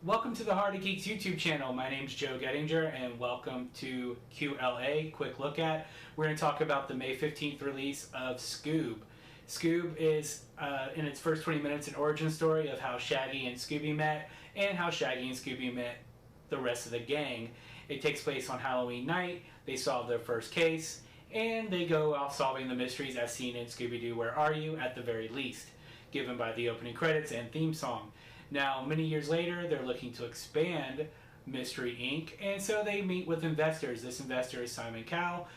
Welcome to the Heart of Geeks YouTube channel. My name's Joe Gettinger and welcome to QLA, Quick Look At. We're going to talk about the May 15th release of Scoob. Scoob is, in its first 20 minutes, an origin story of how Shaggy and Scooby met and how Shaggy and Scooby met the rest of the gang. It takes place on Halloween night. They solve their first case and they go off solving the mysteries as seen in Scooby Doo Where Are You at the very least, given by the opening credits and theme song. Now, many years later, they're looking to expand Mystery Inc., and so they meet with investors. This investor is Simon Cowell,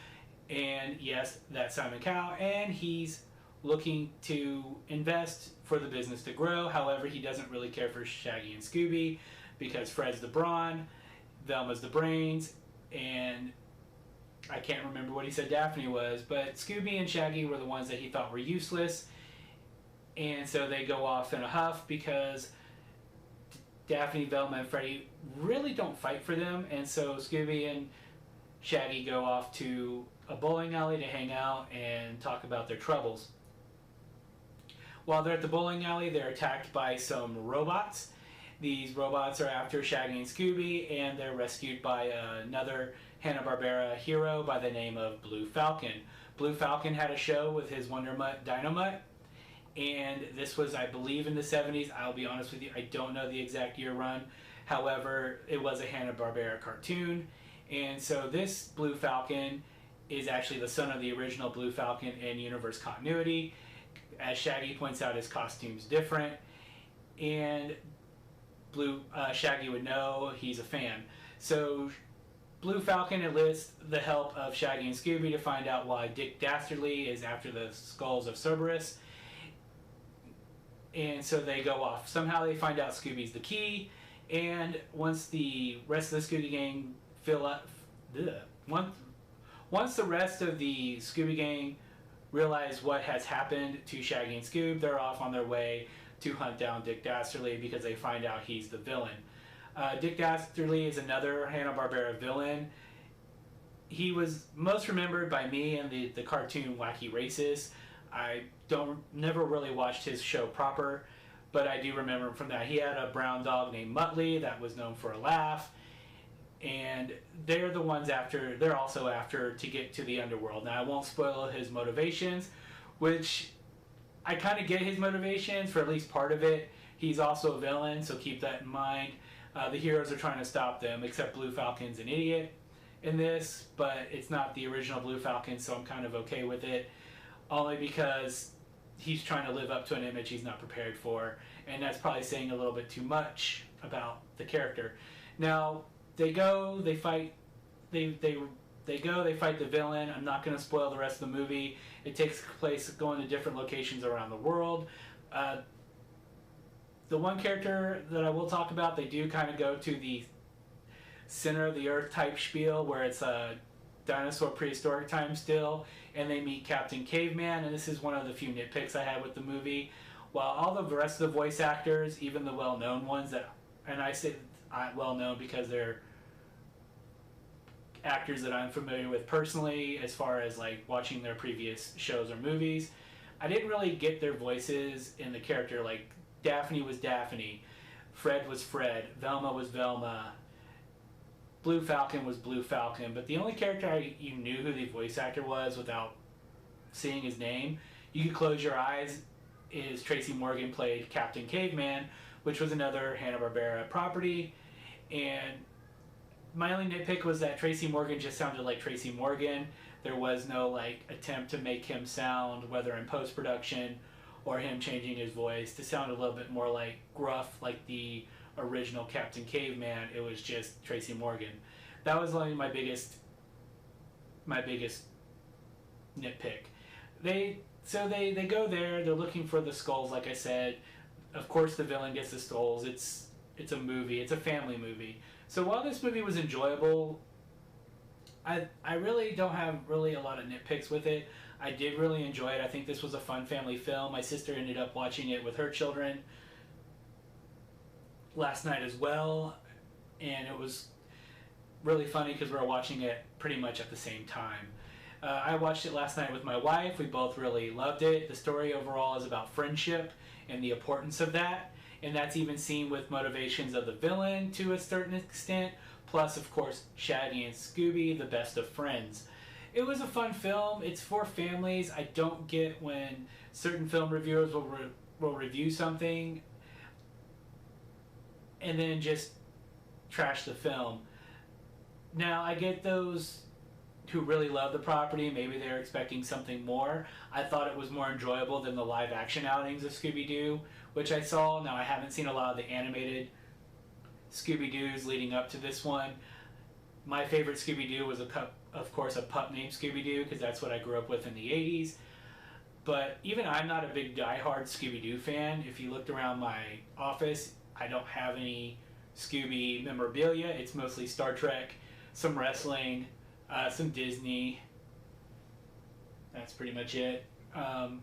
and yes, that's Simon Cowell, and he's looking to invest for the business to grow. However, he doesn't really care for Shaggy and Scooby because Fred's the brawn, Velma's the brains, and I can't remember what he said Daphne was, but Scooby and Shaggy were the ones that he thought were useless, and so they go off in a huff because Daphne, Velma, and Freddy really don't fight for them, and so Scooby and Shaggy go off to a bowling alley to hang out and talk about their troubles. While they're at the bowling alley, they're attacked by some robots. These robots are after Shaggy and Scooby, and they're rescued by another Hanna Barbara hero by the name of Blue Falcon. Blue Falcon had a show with his Wonder Mutt Dynomutt, and this was, I believe, in the 70s. I'll be honest with you, I don't know the exact year run. However, it was a Hanna Barbera cartoon, and so this Blue Falcon is actually the son of the original Blue Falcon in universe continuity. As Shaggy points out, his costume's different, and Shaggy would know, he's a fan. So Blue Falcon enlists the help of Shaggy and Scooby to find out why Dick Dastardly is after the skulls of Cerberus. And so they go off. Somehow they find out Scooby's the key, and once the rest of the Scooby gang once the rest of the Scooby gang realize what has happened to Shaggy and Scoob, they're off on their way to hunt down Dick Dastardly because they find out he's the villain. Dick Dastardly is another Hanna-Barbera villain. He was most remembered by me in the cartoon Wacky Races. I never really watched his show proper, but I do remember him from that. He had a brown dog named Muttley that was known for a laugh, and they're the ones after. They're also after to get to the underworld. Now, I won't spoil his motivations, which I kind of get his motivations for at least part of it. He's also a villain, so keep that in mind. The heroes are trying to stop them, except Blue Falcon's an idiot in this, but it's not the original Blue Falcon, so I'm kind of okay with it. Only because he's trying to live up to an image he's not prepared for, and that's probably saying a little bit too much about the character. Now, they go, they fight, they fight the villain. I'm not going to spoil the rest of the movie. It takes place going to different locations around the world. The one character that I will talk about, they do kind of go to the center of the earth type spiel where it's a dinosaur prehistoric time still, and they meet Captain Caveman, and this is one of the few nitpicks I had with the movie. While all the rest of the voice actors, even the well-known ones and I say well-known because they're actors that I'm familiar with personally as far as like watching their previous shows or movies, I didn't really get their voices in the character. Like Daphne was Daphne, Fred was Fred, Velma was Velma, Blue Falcon was Blue Falcon, but the only character you knew who the voice actor was without seeing his name, you could close your eyes, is Tracy Morgan played Captain Caveman, which was another Hanna-Barbera property, and my only nitpick was that Tracy Morgan just sounded like Tracy Morgan. There was no like attempt to make him sound, whether in post-production or him changing his voice, to sound a little bit more like gruff like the original Captain Caveman. It was just Tracy Morgan. That was only my biggest nitpick. They go there, they're looking for the skulls, like I said. Of course the villain gets the skulls. It's a movie, it's a family movie. So while this movie was enjoyable, I really don't have a lot of nitpicks with it. I did really enjoy it. I think this was a fun family film. My sister ended up watching it with her children last night as well, and it was really funny because we were watching it pretty much at the same time. I watched it last night with my wife. We both really loved it. The story overall is about friendship and the importance of that, and that's even seen with motivations of the villain to a certain extent, plus of course Shaggy and Scooby, the best of friends. It was a fun film. It's for families. I don't get when certain film reviewers will review something and then just trash the film. Now, I get those who really love the property. Maybe they're expecting something more. I thought it was more enjoyable than the live action outings of Scooby Doo, which I saw. Now, I haven't seen a lot of the animated Scooby Doos leading up to this one. My favorite Scooby Doo was, of course, a pup named Scooby Doo, because that's what I grew up with in the 80s. But even I'm not a big diehard Scooby Doo fan. If you looked around my office, I don't have any Scooby memorabilia. It's mostly Star Trek, some wrestling, some Disney. That's pretty much it. And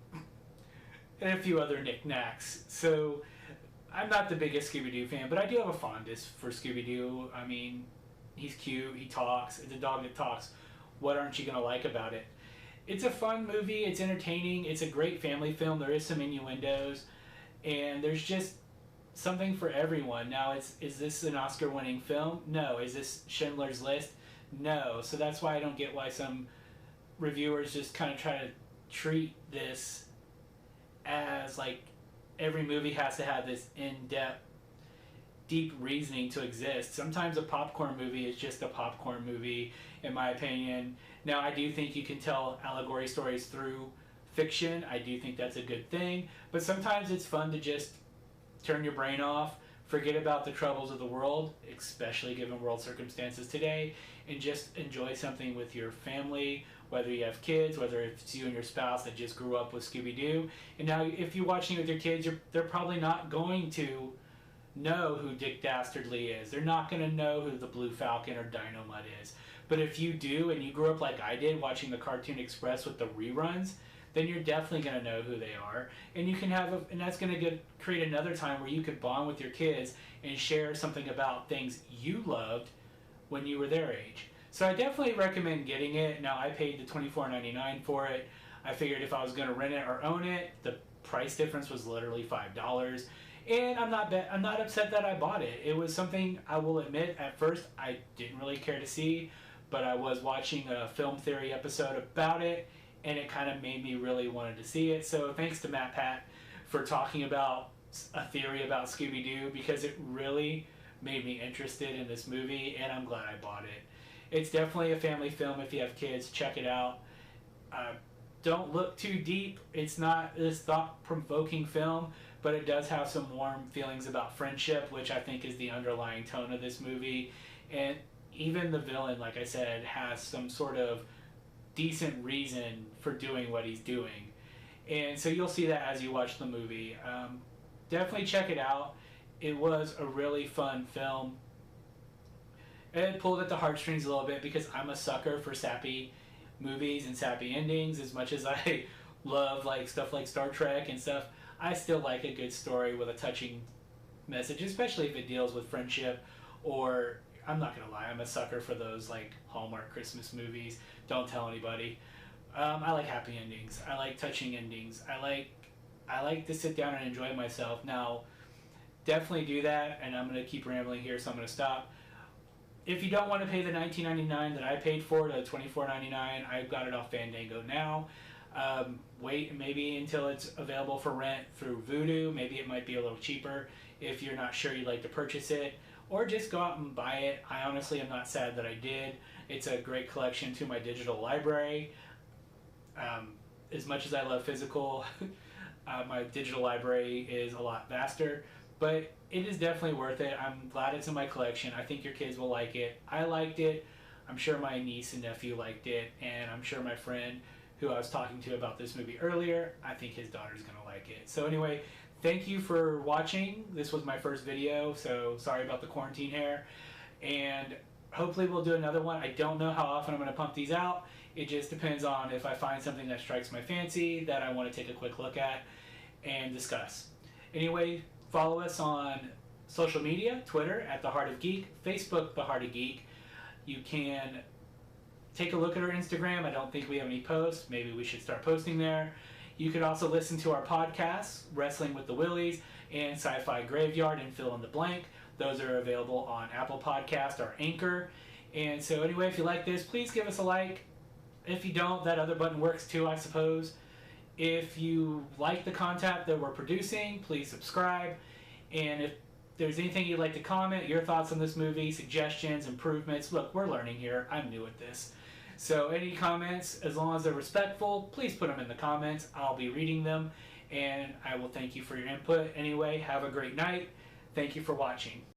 a few other knickknacks. So I'm not the biggest Scooby Doo fan, but I do have a fondness for Scooby Doo. I mean, he's cute, he talks, it's a dog that talks. What aren't you going to like about it? It's a fun movie, it's entertaining, it's a great family film. There is some innuendos, and there's just something for everyone. Now, is this an Oscar-winning film? No. Is this Schindler's List? No. So that's why I don't get why some reviewers just kind of try to treat this as like every movie has to have this in-depth, deep reasoning to exist. Sometimes a popcorn movie is just a popcorn movie, in my opinion. Now, I do think you can tell allegory stories through fiction. I do think that's a good thing. But sometimes it's fun to just turn your brain off, forget about the troubles of the world, especially given world circumstances today, and just enjoy something with your family, whether you have kids, whether it's you and your spouse that just grew up with Scooby-Doo. And now if you're watching with your kids, they're probably not going to know who Dick Dastardly is. They're not going to know who the Blue Falcon or Dynamite is. But if you do, and you grew up like I did, watching the Cartoon Express with the reruns, then you're definitely going to know who they are. And you can and that's going to create another time where you could bond with your kids and share something about things you loved when you were their age. So I definitely recommend getting it. Now, I paid the $24.99 for it. I figured if I was going to rent it or own it, the price difference was literally $5. And I'm not upset that I bought it. It was something, I will admit, at first I didn't really care to see, but I was watching a film theory episode about it, and it kind of made me really wanted to see it. So thanks to Matt Pat for talking about a theory about Scooby-Doo, because it really made me interested in this movie, and I'm glad I bought it. It's definitely a family film. If you have kids, check it out. Don't look too deep. It's not this thought-provoking film, but it does have some warm feelings about friendship, which I think is the underlying tone of this movie. And even the villain, like I said, has some sort of decent reason for doing what he's doing. And so you'll see that as you watch the movie. Definitely check it out. It was a really fun film. It pulled at the heartstrings a little bit, because I'm a sucker for sappy movies and sappy endings. As much as I love like stuff like Star Trek and stuff, I still like a good story with a touching message, especially if it deals with friendship. Or, I'm not gonna lie, I'm a sucker for those like Hallmark Christmas movies. Don't tell anybody. I like happy endings. I like touching endings. I like to sit down and enjoy myself. Now, definitely do that, and I'm gonna keep rambling here, so I'm gonna stop. If you don't want to pay the $19.99 that I paid for, the $24.99, I've got it off Fandango now. Wait maybe until it's available for rent through Vudu. Maybe it might be a little cheaper if you're not sure you'd like to purchase it. Or just go out and buy it. I honestly am not sad that I did. It's a great collection to my digital library. As much as I love physical, my digital library is a lot vaster. But it is definitely worth it. I'm glad it's in my collection. I think your kids will like it. I liked it. I'm sure my niece and nephew liked it. And I'm sure my friend who I was talking to about this movie earlier, I think his daughter's going to like it. So anyway, thank you for watching. This was my first video, so sorry about the quarantine hair. And hopefully we'll do another one. I don't know how often I'm going to pump these out. It just depends on if I find something that strikes my fancy that I want to take a quick look at and discuss. Anyway, follow us on social media, Twitter at The Heart of Geek, Facebook The Heart of Geek. You can take a look at our Instagram. I don't think we have any posts. Maybe we should start posting there. You could also listen to our podcast, Wrestling with the Willies. and Sci-Fi Graveyard and Fill in the Blank. Those are available on Apple Podcast or Anchor. And so anyway, if you like this, please give us a like. If you don't, that other button works too, I suppose. If you like the content that we're producing, please subscribe. And if there's anything you'd like to comment, your thoughts on this movie, suggestions, improvements, look, we're learning here. I'm new at this. So any comments, as long as they're respectful, please put them in the comments. I'll be reading them, and I will thank you for your input. Anyway, have a great night. Thank you for watching.